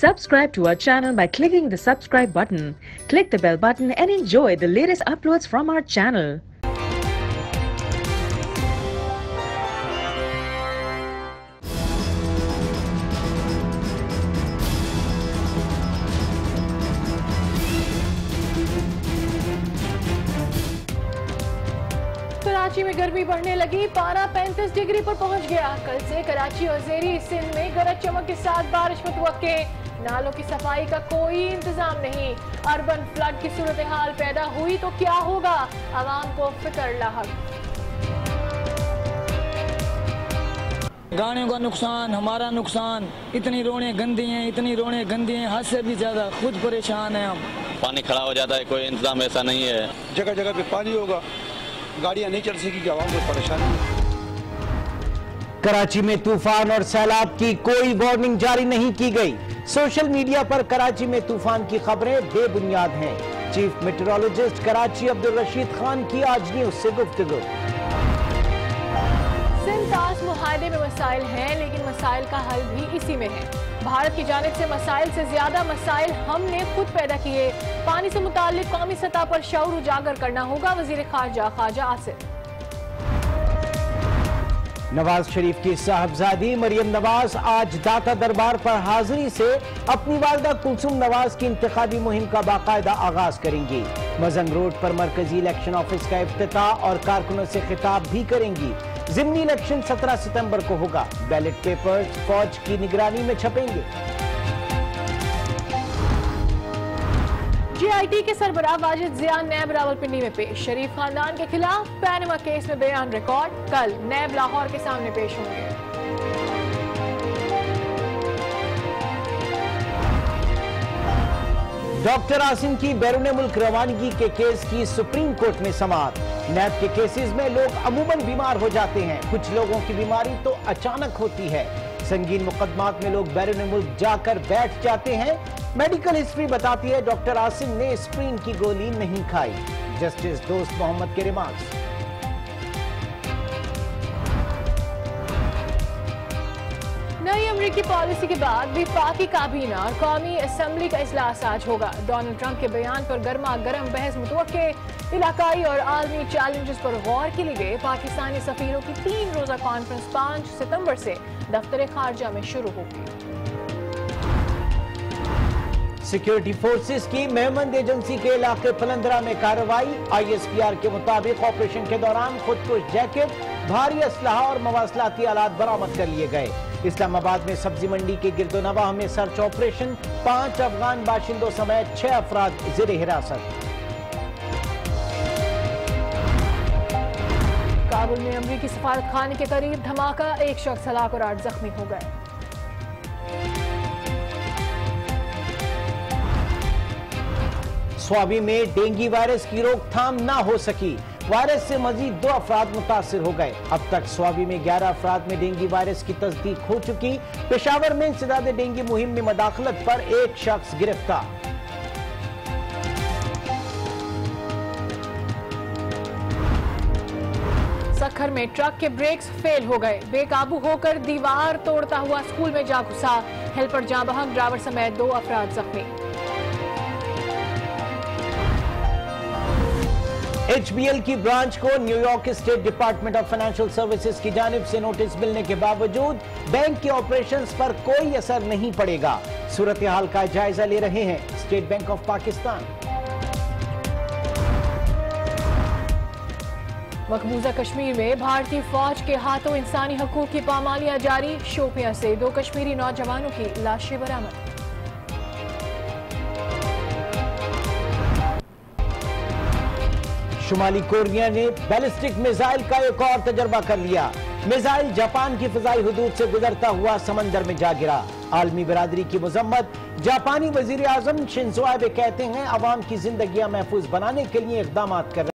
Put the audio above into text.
Subscribe to our channel by clicking the subscribe button. Click the bell button and enjoy the latest uploads from our channel. Karachi में गर्मी बढ़ने लगी, पारा 35 degree पर पहुंच गया। कल से कराची और ज़ेरी सिंध में गरज चमक के साथ बारिश मुतवक्के। नालों की सफाई का कोई इंतजाम नहीं। अर्बन फ्लड की सूरत हाल पैदा हुई तो क्या होगा, आवाम को फिक्र लाहक। गाड़ियों का नुकसान, हमारा नुकसान, इतनी रोडें गंदी हैं, हद से भी ज्यादा खुद परेशान हैं हम। पानी खड़ा हो जाता है, कोई इंतजाम ऐसा नहीं है। जगह जगह पे पानी होगा, गाड़ियां नहीं चल सकेगी, आवाम को परेशानी है। कराची में तूफान और सैलाब की कोई वार्निंग जारी नहीं की गई। सोशल मीडिया पर कराची में तूफान की खबरें बेबुनियाद हैं। चीफ मेट्रोलॉजिस्ट कराची अब्दुल रशीद खान की आज न्यूज से गुफ्तगू। सिंध ताज मुआहदे में मसाइल हैं, लेकिन मसाइल का हल भी इसी में है। भारत की जानिब से मसाइल से ज्यादा मसाइल हमने खुद पैदा किए। पानी से मुताल्लिक कौमी सतह पर शऊर उजागर करना होगा, वजीर खारजा ख्वाजा आसिफ। नवाज शरीफ की साहबजादी मरियम नवाज आज दाता दरबार पर हाजिरी से अपनी वालिदा कुलसुम नवाज की इंतखाबी मुहिम का बाकायदा आगाज करेंगी। मजंग रोड पर मरकजी इलेक्शन ऑफिस का इफ्तिताह और कारकुनों से खिताब भी करेंगी। जिमनी इलेक्शन 17 सितंबर को होगा। बैलेट पेपर्स फौज की निगरानी में छपेंगे। GIT के सरबराह वाजिद जिया नैब रावलपिंडी में पेश। शरीफ खानदान के खिलाफ पैनमा केस में बयान रिकॉर्ड। कल नैब लाहौर के सामने पेश होंगे। डॉक्टर आसिम की बैरून मुल्क रवानगी के केस की सुप्रीम कोर्ट में समाअत। नैब के केसेस में लोग अमूमन बीमार हो जाते हैं, कुछ लोगों की बीमारी तो अचानक होती है। संगीन मुकदमात में लोग बैरून मुल्क जाकर बैठ जाते हैं। मेडिकल हिस्ट्री बताती है डॉक्टर आसिम ने एस्प्रिन की गोली नहीं खाई। जस्टिस दोस्त मोहम्मद के रिमार्क्स। नई अमेरिकी पॉलिसी के बाद विफाकी काबीना और कौमी असम्बली का इजलास आज होगा। डोनाल्ड ट्रंप के बयान पर गर्मा गर्म बहस मुतवक्के। इलाकाई और आलमी चैलेंजेस पर गौर के लिए पाकिस्तानी सफीरों की 3 रोजा कॉन्फ्रेंस 5 सितंबर से दफ्तर खारजा में शुरू होगी। सिक्योरिटी फोर्सेस की मेहमंद एजेंसी के इलाके फलंदरा में कार्रवाई। ISPR के मुताबिक ऑपरेशन के दौरान खुदकुश जैकेट, भारी असलहा और मवासलाती आलात बरामद कर लिए गए। इस्लामाबाद में सब्जी मंडी के गिरदोनवाह में सर्च ऑपरेशन। 5 अफगान बाशिंदों समेत 6 अफराद जेर हिरासत। काबुल में अमरीकी सफारत खाने के करीब धमाका, 1 शख्स हलाक और 8 जख्मी हो गए। स्वाबी में डेंगू वायरस की रोकथाम ना हो सकी। वायरस से मजीद 2 अफराद मुतासिर हो गए। अब तक स्वाबी में 11 अफराद में डेंगू वायरस की तस्दीक हो चुकी। पेशावर में इंसदाद डेंगू मुहिम में मदाखलत पर 1 शख्स गिरफ्तार। सखर में ट्रक के ब्रेक्स फेल हो गए। बेकाबू होकर दीवार तोड़ता हुआ स्कूल में जा घुसा। हेल्पर जाँ बहक, ड्राइवर समेत 2 अफराद जख्मी। HBL की ब्रांच को New York state department of financial services की जानिब से नोटिस मिलने के बावजूद बैंक के ऑपरेशंस पर कोई असर नहीं पड़ेगा। सूरत हाल का जायजा ले रहे हैं स्टेट बैंक ऑफ पाकिस्तान। मकबूजा कश्मीर में भारतीय फौज के हाथों इंसानी हकूक की पामालियां जारी। शोपियां से 2 कश्मीरी नौजवानों की लाशें बरामद। शुमाली कोरिया ने बैलिस्टिक मिसाइल का एक और तजर्बा कर लिया। मिसाइल जापान की फिजाई हुदूद से गुजरता हुआ समंदर में जा गिरा। आलमी बिरादरी की मजम्मत। जापानी वजीर आजम शिंजो आबे कहते हैं अवाम की जिंदगियां महफूज बनाने के लिए इकदाम कर